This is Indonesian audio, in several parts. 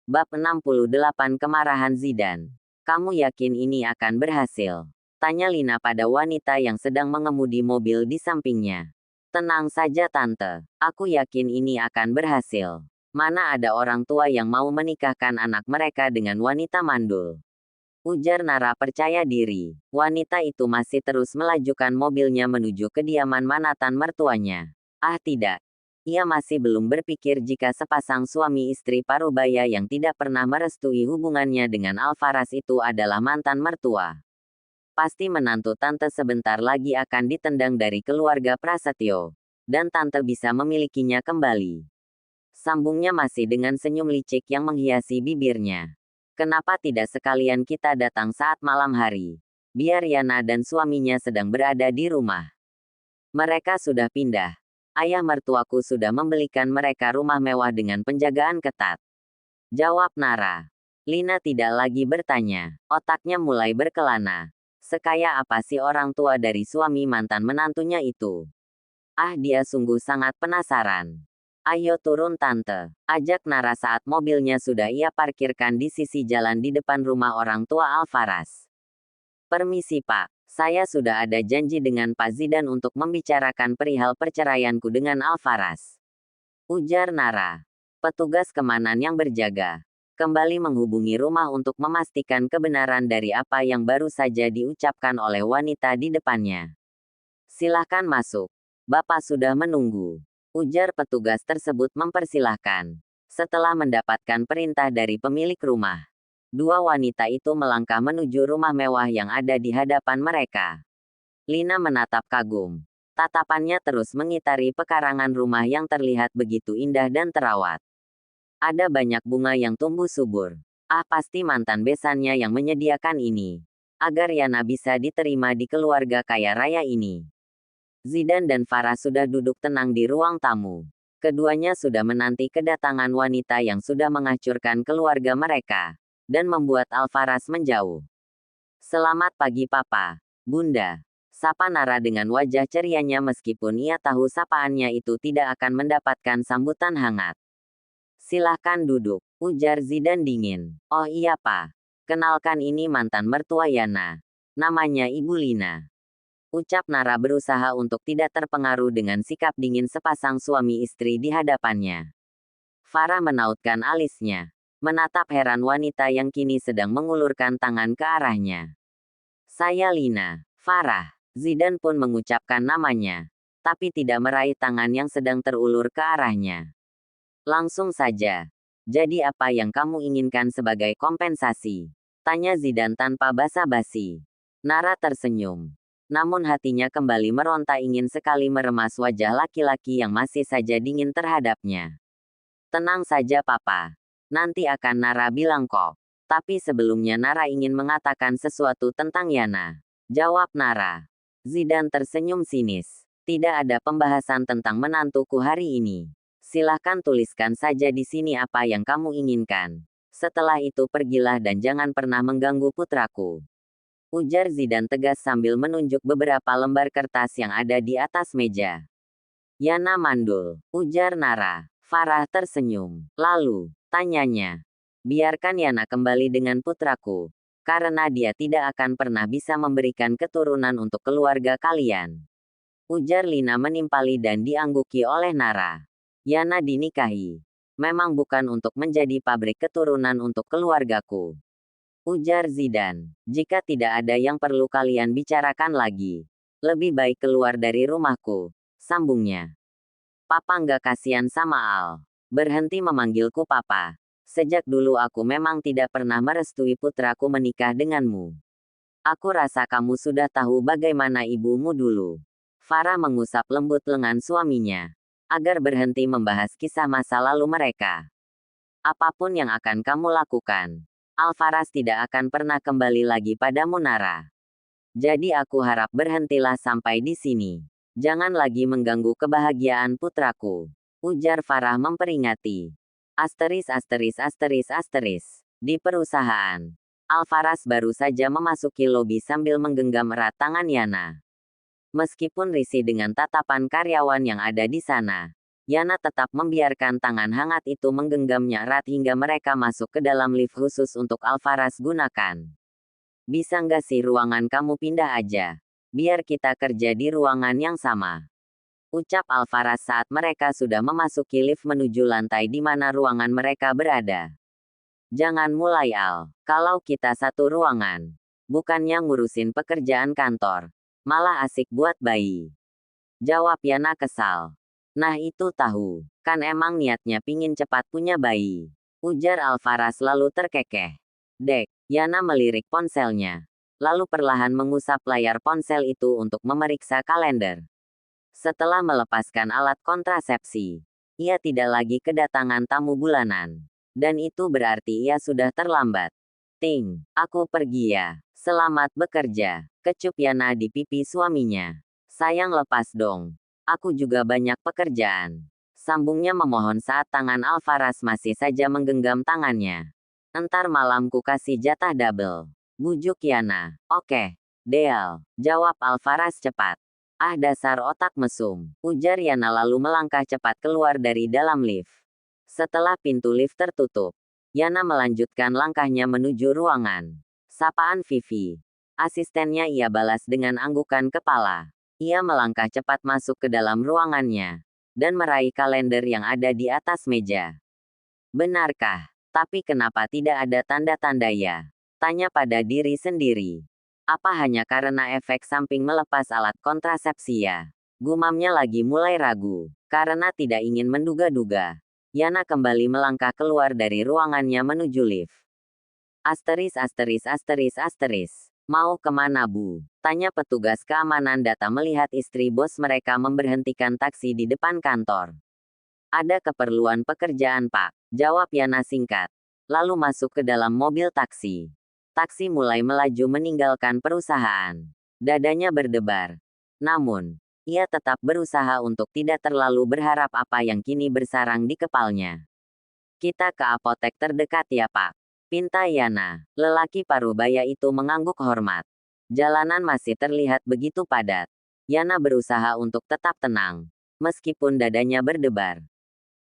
Bab 68 Kemarahan Zidane. Kamu yakin ini akan berhasil? Tanya Lina pada wanita yang sedang mengemudi mobil di sampingnya. Tenang saja tante, aku yakin ini akan berhasil. Mana ada orang tua yang mau menikahkan anak mereka dengan wanita mandul? Ujar Nara percaya diri. Wanita itu masih terus melajukan mobilnya menuju kediaman manatan mertuanya. Ah tidak. Ia masih belum berpikir jika sepasang suami istri parubaya yang tidak pernah merestui hubungannya dengan Alvaras itu adalah mantan mertua. Pasti menantu tante sebentar lagi akan ditendang dari keluarga Prasetyo. Dan tante bisa memilikinya kembali. Sambungnya masih dengan senyum licik yang menghiasi bibirnya. Kenapa tidak sekalian kita datang saat malam hari? Biar Yana dan suaminya sedang berada di rumah. Mereka sudah pindah. Ayah mertuaku sudah membelikan mereka rumah mewah dengan penjagaan ketat. Jawab Nara. Lina tidak lagi bertanya. Otaknya mulai berkelana. Sekaya apa sih orang tua dari suami mantan menantunya itu? Ah, dia sungguh sangat penasaran. Ayo turun tante. Ajak Nara saat mobilnya sudah ia parkirkan di sisi jalan di depan rumah orang tua Alvaras. Permisi Pak. Saya sudah ada janji dengan Pak Zidane untuk membicarakan perihal perceraianku dengan Alvaras. Ujar Nara. Petugas keamanan yang berjaga kembali menghubungi rumah untuk memastikan kebenaran dari apa yang baru saja diucapkan oleh wanita di depannya. Silahkan masuk. Bapak sudah menunggu. Ujar petugas tersebut mempersilahkan. Setelah mendapatkan perintah dari pemilik rumah. Dua wanita itu melangkah menuju rumah mewah yang ada di hadapan mereka. Lina menatap kagum. Tatapannya terus mengitari pekarangan rumah yang terlihat begitu indah dan terawat. Ada banyak bunga yang tumbuh subur. Ah, pasti mantan besannya yang menyediakan ini. Agar Yana bisa diterima di keluarga kaya raya ini. Zidane dan Farah sudah duduk tenang di ruang tamu. Keduanya sudah menanti kedatangan wanita yang sudah menghancurkan keluarga mereka. Dan membuat Alvaras menjauh. Selamat pagi Papa, Bunda. Sapa Nara dengan wajah cerianya meskipun ia tahu sapaannya itu tidak akan mendapatkan sambutan hangat. Silahkan duduk, ujar Zidane dingin. Oh iya Pak. Kenalkan ini mantan mertua Yana. Namanya Ibu Lina. Ucap Nara berusaha untuk tidak terpengaruh dengan sikap dingin sepasang suami istri di hadapannya. Farah menautkan alisnya. Menatap heran wanita yang kini sedang mengulurkan tangan ke arahnya. Saya Lina. Farah. Zidane pun mengucapkan namanya. Tapi tidak meraih tangan yang sedang terulur ke arahnya. Langsung saja. Jadi apa yang kamu inginkan sebagai kompensasi? Tanya Zidane tanpa basa-basi. Nara tersenyum. Namun hatinya kembali meronta ingin sekali meremas wajah laki-laki yang masih saja dingin terhadapnya. Tenang saja Papa. Nanti akan Nara bilang kok. Tapi sebelumnya Nara ingin mengatakan sesuatu tentang Yana. Jawab Nara. Zidane tersenyum sinis. Tidak ada pembahasan tentang menantuku hari ini. Silahkan tuliskan saja di sini apa yang kamu inginkan. Setelah itu pergilah dan jangan pernah mengganggu putraku. Ujar Zidane tegas sambil menunjuk beberapa lembar kertas yang ada di atas meja. Yana mandul. Ujar Nara. Farah tersenyum. Lalu, tanyanya. Biarkan Yana kembali dengan putraku. Karena dia tidak akan pernah bisa memberikan keturunan untuk keluarga kalian. Ujar Lina menimpali dan diangguki oleh Nara. Yana dinikahi. Memang bukan untuk menjadi pabrik keturunan untuk keluargaku. Ujar Zidane. Jika tidak ada yang perlu kalian bicarakan lagi. Lebih baik keluar dari rumahku. Sambungnya. Papa nggak kasihan sama Al. Berhenti memanggilku Papa. Sejak dulu aku memang tidak pernah merestui putraku menikah denganmu. Aku rasa kamu sudah tahu bagaimana ibumu dulu. Farah mengusap lembut lengan suaminya. Agar berhenti membahas kisah masa lalu mereka. Apapun yang akan kamu lakukan. Alvaras tidak akan pernah kembali lagi padamu Nara. Jadi aku harap berhentilah sampai di sini. Jangan lagi mengganggu kebahagiaan putraku. Ujar Farah memperingati. ******. Di perusahaan. Alvaras baru saja memasuki lobi sambil menggenggam erat tangan Yana. Meskipun risih dengan tatapan karyawan yang ada di sana. Yana tetap membiarkan tangan hangat itu menggenggamnya erat hingga mereka masuk ke dalam lift khusus untuk Alvarez gunakan. Bisa nggak sih ruangan kamu pindah aja? Biar kita kerja di ruangan yang sama. Ucap Alvarez saat mereka sudah memasuki lift menuju lantai di mana ruangan mereka berada. Jangan mulai Al, kalau kita satu ruangan. Bukannya ngurusin pekerjaan kantor. Malah asik buat bayi. Jawab Yana kesal. Nah itu tahu, kan emang niatnya pingin cepat punya bayi. Ujar Alvarez lalu terkekeh. Dek, Yana melirik ponselnya. Lalu perlahan mengusap layar ponsel itu untuk memeriksa kalender. Setelah melepaskan alat kontrasepsi, ia tidak lagi kedatangan tamu bulanan. Dan itu berarti ia sudah terlambat. Ting, aku pergi ya. Selamat bekerja. Kecup Yana di pipi suaminya. Sayang lepas dong. Aku juga banyak pekerjaan. Sambungnya memohon saat tangan Alvarez masih saja menggenggam tangannya. Entar malam ku kasih jatah double. Bujuk Yana. Oke, deal. Jawab Alvarez cepat. Ah dasar otak mesum. Ujar Yana lalu melangkah cepat keluar dari dalam lift. Setelah pintu lift tertutup, Yana melanjutkan langkahnya menuju ruangan. Sapaan Vivi. Asistennya ia balas dengan anggukan kepala. Ia melangkah cepat masuk ke dalam ruangannya. Dan meraih kalender yang ada di atas meja. Benarkah? Tapi kenapa tidak ada tanda-tanda ya? Tanya pada diri sendiri. Apa hanya karena efek samping melepas alat kontrasepsi ya? Gumamnya lagi mulai ragu. Karena tidak ingin menduga-duga. Yana kembali melangkah keluar dari ruangannya menuju lift. Asteris. Mau kemana Bu? Tanya petugas keamanan data melihat istri bos mereka memberhentikan taksi di depan kantor. Ada keperluan pekerjaan Pak. Jawab Yana singkat. Lalu masuk ke dalam mobil taksi. Taksi mulai melaju meninggalkan perusahaan. Dadanya berdebar. Namun, ia tetap berusaha untuk tidak terlalu berharap apa yang kini bersarang di kepalanya. Kita ke apotek terdekat ya Pak. Pinta Yana. Lelaki parubaya itu mengangguk hormat. Jalanan masih terlihat begitu padat. Yana berusaha untuk tetap tenang. Meskipun dadanya berdebar.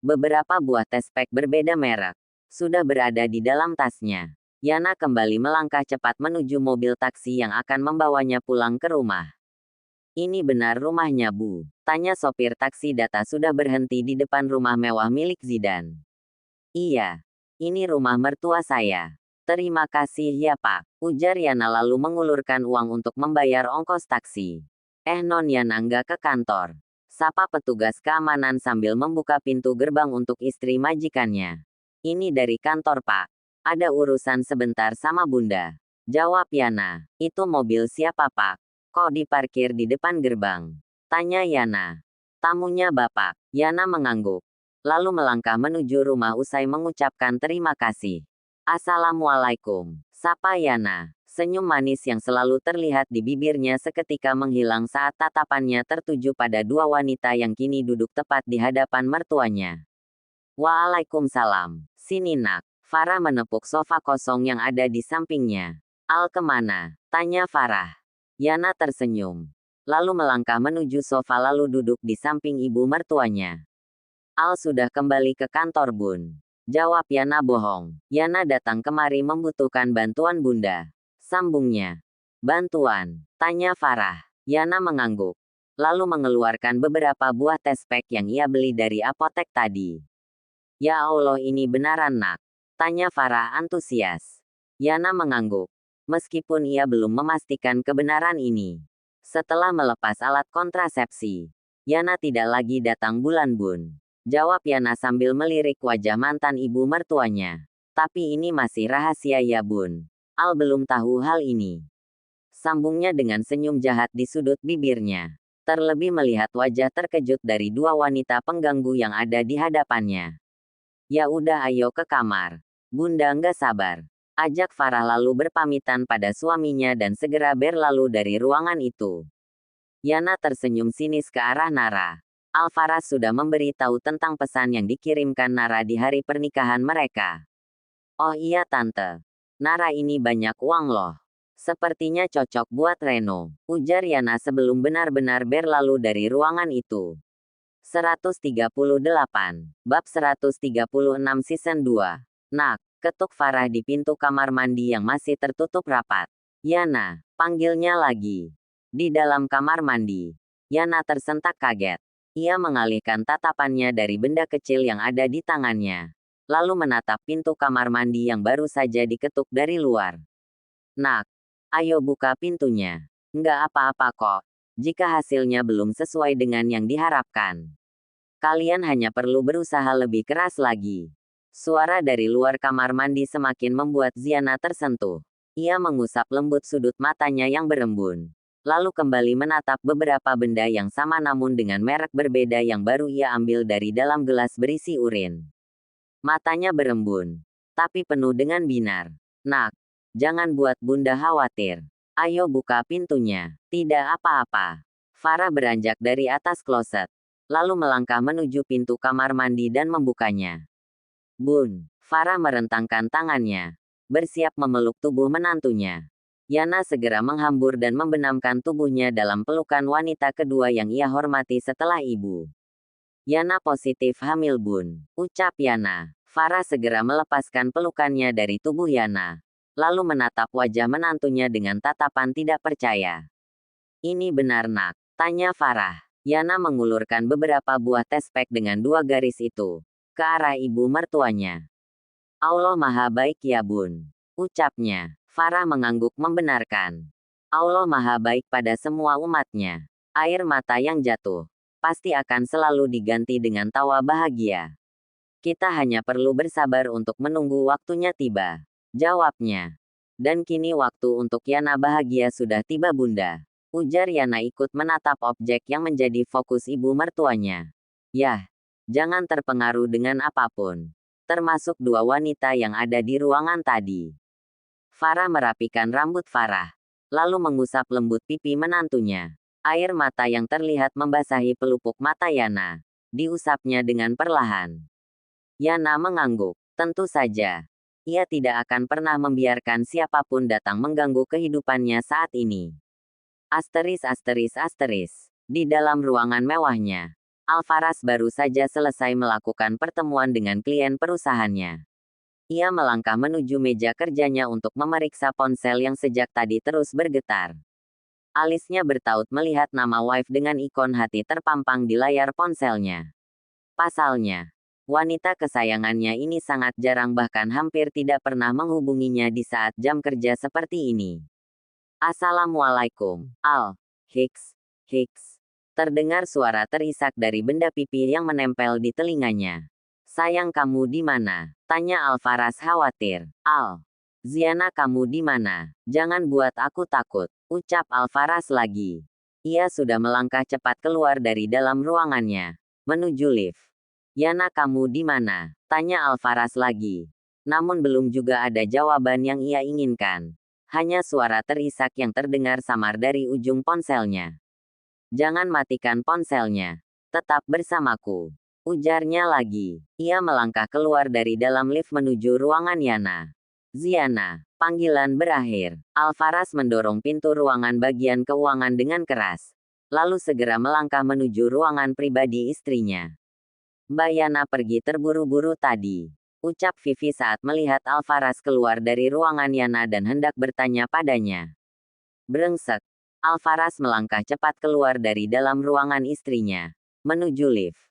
Beberapa buah tes pack berbeda merek sudah berada di dalam tasnya. Yana kembali melangkah cepat menuju mobil taksi yang akan membawanya pulang ke rumah. Ini benar rumahnya Bu? Tanya sopir taksi data sudah berhenti di depan rumah mewah milik Zidan. Iya. Ini rumah mertua saya. Terima kasih ya Pak. Ujar Yana lalu mengulurkan uang untuk membayar ongkos taksi. Non Yana nggak ke kantor. Sapa petugas keamanan sambil membuka pintu gerbang untuk istri majikannya. Ini dari kantor Pak. Ada urusan sebentar sama Bunda. Jawab Yana. Itu mobil siapa Pak? Kok diparkir di depan gerbang? Tanya Yana. Tamunya Bapak. Yana mengangguk. Lalu melangkah menuju rumah usai mengucapkan terima kasih. Assalamualaikum. Sapa Yana. Senyum manis yang selalu terlihat di bibirnya seketika menghilang saat tatapannya tertuju pada dua wanita yang kini duduk tepat di hadapan mertuanya. Waalaikumsalam. Sini nak. Farah menepuk sofa kosong yang ada di sampingnya. Al kemana? Tanya Farah. Yana tersenyum. Lalu melangkah menuju sofa lalu duduk di samping ibu mertuanya. Al sudah kembali ke kantor Bun. Jawab Yana bohong. Yana datang kemari membutuhkan bantuan Bunda. Sambungnya. Bantuan? Tanya Farah. Yana mengangguk. Lalu mengeluarkan beberapa buah tes pack yang ia beli dari apotek tadi. Ya Allah ini benaran nak. Tanya Farah antusias. Yana mengangguk. Meskipun ia belum memastikan kebenaran ini. Setelah melepas alat kontrasepsi, Yana tidak lagi datang bulan Bun. Jawab Yana sambil melirik wajah mantan ibu mertuanya. Tapi ini masih rahasia ya Bun. Al belum tahu hal ini. Sambungnya dengan senyum jahat di sudut bibirnya. Terlebih melihat wajah terkejut dari dua wanita pengganggu yang ada di hadapannya. Ya udah ayo ke kamar. Bunda nggak sabar. Ajak Farah lalu berpamitan pada suaminya dan segera berlalu dari ruangan itu. Yana tersenyum sinis ke arah Nara. Alvarez sudah memberi tahu tentang pesan yang dikirimkan Nara di hari pernikahan mereka. Oh iya tante. Nara ini banyak uang loh. Sepertinya cocok buat Reno. Ujar Yana sebelum benar-benar berlalu dari ruangan itu. 138. Bab 136 Season 2. Nak, ketuk Farah di pintu kamar mandi yang masih tertutup rapat. Yana, panggilnya lagi. Di dalam kamar mandi, Yana tersentak kaget. Ia mengalihkan tatapannya dari benda kecil yang ada di tangannya, lalu menatap pintu kamar mandi yang baru saja diketuk dari luar. Nak, ayo buka pintunya. Nggak apa-apa kok, jika hasilnya belum sesuai dengan yang diharapkan. Kalian hanya perlu berusaha lebih keras lagi. Suara dari luar kamar mandi semakin membuat Ziana tersentuh. Ia mengusap lembut sudut matanya yang berembun, lalu kembali menatap beberapa benda yang sama namun dengan merek berbeda yang baru ia ambil dari dalam gelas berisi urin. Matanya berembun, tapi penuh dengan binar. Nak, jangan buat bunda khawatir. Ayo buka pintunya. Tidak apa-apa. Farah beranjak dari atas kloset, lalu melangkah menuju pintu kamar mandi dan membukanya. Bun, Farah merentangkan tangannya, bersiap memeluk tubuh menantunya. Yana segera menghambur dan membenamkan tubuhnya dalam pelukan wanita kedua yang ia hormati setelah ibu. Yana positif hamil Bun, ucap Yana. Farah segera melepaskan pelukannya dari tubuh Yana, lalu menatap wajah menantunya dengan tatapan tidak percaya. Ini benar nak, tanya Farah. Yana mengulurkan beberapa buah tespek dengan 2 garis itu ke arah ibu mertuanya. Allah Maha Baik ya Bun, ucapnya. Farah mengangguk membenarkan. Allah Maha Baik pada semua umatnya. Air mata yang jatuh pasti akan selalu diganti dengan tawa bahagia. Kita hanya perlu bersabar untuk menunggu waktunya tiba, jawabnya. Dan kini waktu untuk Yana bahagia sudah tiba Bunda, ujar Yana ikut menatap objek yang menjadi fokus ibu mertuanya. Yah, jangan terpengaruh dengan apapun, termasuk 2 wanita yang ada di ruangan tadi. Farah merapikan rambut Farah, lalu mengusap lembut pipi menantunya. Air mata yang terlihat membasahi pelupuk mata Yana, diusapnya dengan perlahan. Yana mengangguk, tentu saja. Ia tidak akan pernah membiarkan siapapun datang mengganggu kehidupannya saat ini. Asteris. Di dalam ruangan mewahnya, Alvaras baru saja selesai melakukan pertemuan dengan klien perusahaannya. Ia melangkah menuju meja kerjanya untuk memeriksa ponsel yang sejak tadi terus bergetar. Alisnya bertaut melihat nama wife dengan ikon hati terpampang di layar ponselnya. Pasalnya, wanita kesayangannya ini sangat jarang bahkan hampir tidak pernah menghubunginya di saat jam kerja seperti ini. Assalamualaikum, Al. Hicks. Terdengar suara terisak dari benda pipi yang menempel di telinganya. Sayang kamu di mana? Tanya Alvaras khawatir. Al. Ziana kamu di mana? Jangan buat aku takut, ucap Alvaras lagi. Ia sudah melangkah cepat keluar dari dalam ruangannya, menuju lift. Yana kamu di mana? Tanya Alvaras lagi. Namun belum juga ada jawaban yang ia inginkan. Hanya suara terisak yang terdengar samar dari ujung ponselnya. Jangan matikan ponselnya. Tetap bersamaku, ujarnya lagi. Ia melangkah keluar dari dalam lift menuju ruangan Yana. Ziana, panggilan berakhir. Alvaras mendorong pintu ruangan bagian keuangan dengan keras, lalu segera melangkah menuju ruangan pribadi istrinya. Mbak Yana pergi terburu-buru tadi, ucap Vivi saat melihat Alvaras keluar dari ruangan Yana dan hendak bertanya padanya. Brengsek. Alvaras melangkah cepat keluar dari dalam ruangan istrinya, menuju lift.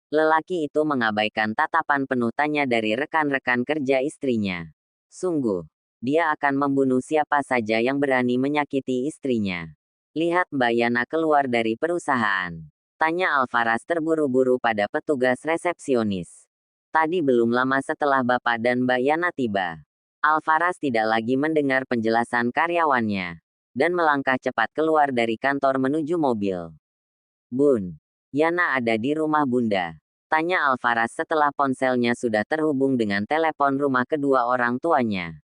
Lelaki itu mengabaikan tatapan penuh tanya dari rekan-rekan kerja istrinya. Sungguh, dia akan membunuh siapa saja yang berani menyakiti istrinya. Lihat Mbak Yana keluar dari perusahaan, tanya Alvaras terburu-buru pada petugas resepsionis. Tadi belum lama setelah Bapak dan Mbak Yana tiba. Alvaras tidak lagi mendengar penjelasan karyawannya, dan melangkah cepat keluar dari kantor menuju mobil. Bun, Yana ada di rumah Bunda, tanya Alvaras setelah ponselnya sudah terhubung dengan telepon rumah kedua orang tuanya.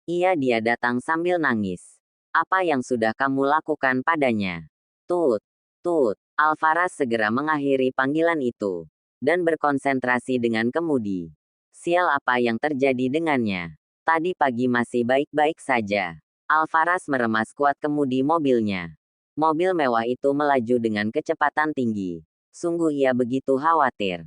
Dia datang sambil nangis. Apa yang sudah kamu lakukan padanya? Tut. Alvaras segera mengakhiri panggilan itu, dan berkonsentrasi dengan kemudi. Sial apa yang terjadi dengannya? Tadi pagi masih baik-baik saja. Alvaras meremas kuat kemudi mobilnya. Mobil mewah itu melaju dengan kecepatan tinggi. Sungguh ia begitu khawatir.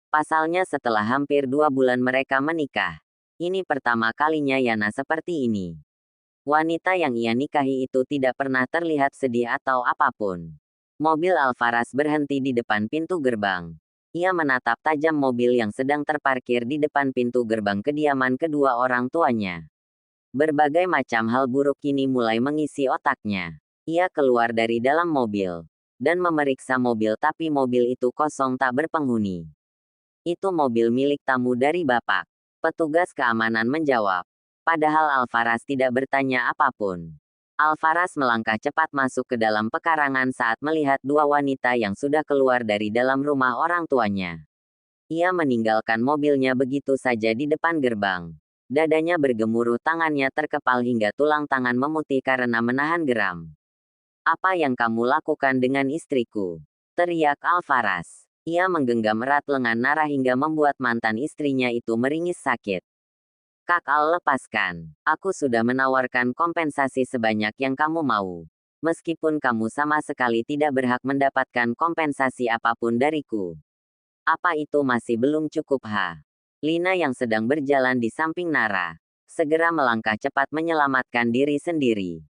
Pasalnya setelah hampir 2 bulan mereka menikah. Ini pertama kalinya Yana seperti ini. Wanita yang ia nikahi itu tidak pernah terlihat sedih atau apapun. Mobil Alvaras berhenti di depan pintu gerbang. Ia menatap tajam mobil yang sedang terparkir di depan pintu gerbang kediaman kedua orang tuanya. Berbagai macam hal buruk kini mulai mengisi otaknya. Ia keluar dari dalam mobil dan memeriksa mobil, tapi mobil itu kosong tak berpenghuni. Itu mobil milik tamu dari Bapak. Petugas keamanan menjawab. Padahal Alvaras tidak bertanya apapun. Alvaras melangkah cepat masuk ke dalam pekarangan saat melihat 2 wanita yang sudah keluar dari dalam rumah orang tuanya. Ia meninggalkan mobilnya begitu saja di depan gerbang. Dadanya bergemuruh, tangannya terkepal hingga tulang tangan memutih karena menahan geram. "Apa yang kamu lakukan dengan istriku?" teriak Alvaras. Ia menggenggam erat lengan Nara hingga membuat mantan istrinya itu meringis sakit. "Kak Al, lepaskan. Aku sudah menawarkan kompensasi sebanyak yang kamu mau. Meskipun kamu sama sekali tidak berhak mendapatkan kompensasi apapun dariku. Apa itu masih belum cukup, ha?" Lina yang sedang berjalan di samping Nara segera melangkah cepat menyelamatkan diri sendiri.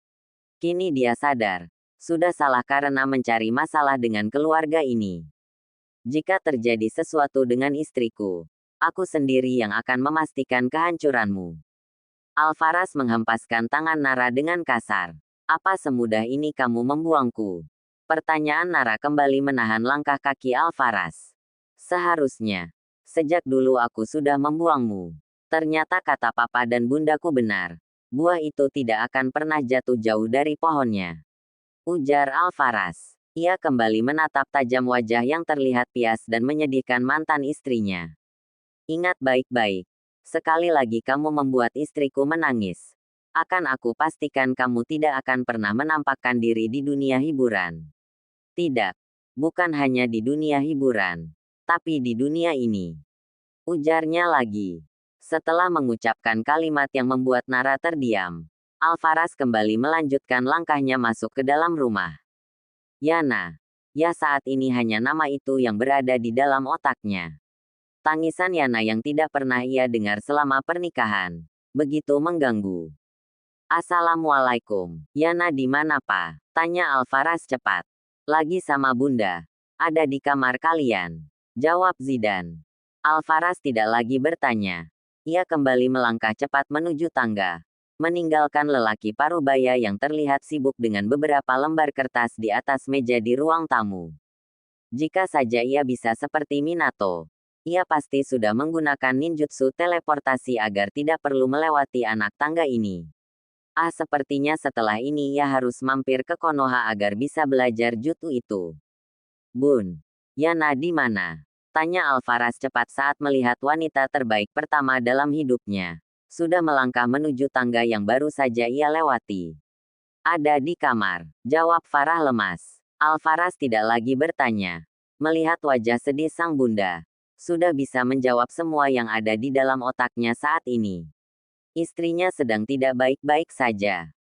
Kini dia sadar, sudah salah karena mencari masalah dengan keluarga ini. "Jika terjadi sesuatu dengan istriku, aku sendiri yang akan memastikan kehancuranmu." Alvaras menghempaskan tangan Nara dengan kasar. "Apa semudah ini kamu membuangku?" Pertanyaan Nara kembali menahan langkah kaki Alvaras. "Seharusnya, sejak dulu aku sudah membuangmu. Ternyata kata papa dan bundaku benar. Buah itu tidak akan pernah jatuh jauh dari pohonnya," ujar Alvaras. Ia kembali menatap tajam wajah yang terlihat pias dan menyedihkan mantan istrinya. "Ingat baik-baik. Sekali lagi kamu membuat istriku menangis, akan aku pastikan kamu tidak akan pernah menampakkan diri di dunia hiburan. Tidak, bukan hanya di dunia hiburan, tapi di dunia ini," ujarnya lagi. Setelah mengucapkan kalimat yang membuat Nara terdiam, Alvaras kembali melanjutkan langkahnya masuk ke dalam rumah. Yana. Ya, saat ini hanya nama itu yang berada di dalam otaknya. Tangisan Yana yang tidak pernah ia dengar selama pernikahan begitu mengganggu. "Assalamualaikum. Yana di mana, Pak?" tanya Alvaras cepat. "Lagi sama Bunda. Ada di kamar kalian," jawab Zidan. Alvaras tidak lagi bertanya. Ia kembali melangkah cepat menuju tangga, meninggalkan lelaki parubaya yang terlihat sibuk dengan beberapa lembar kertas di atas meja di ruang tamu. Jika saja ia bisa seperti Minato, ia pasti sudah menggunakan ninjutsu teleportasi agar tidak perlu melewati anak tangga ini. Sepertinya setelah ini ia harus mampir ke Konoha agar bisa belajar jutsu itu. "Bun, Yana di mana?" tanya Alvaras cepat saat melihat wanita terbaik pertama dalam hidupnya sudah melangkah menuju tangga yang baru saja ia lewati. "Ada di kamar," jawab Farah lemas. Alvaras tidak lagi bertanya. Melihat wajah sedih sang bunda, sudah bisa menjawab semua yang ada di dalam otaknya saat ini. Istrinya sedang tidak baik-baik saja.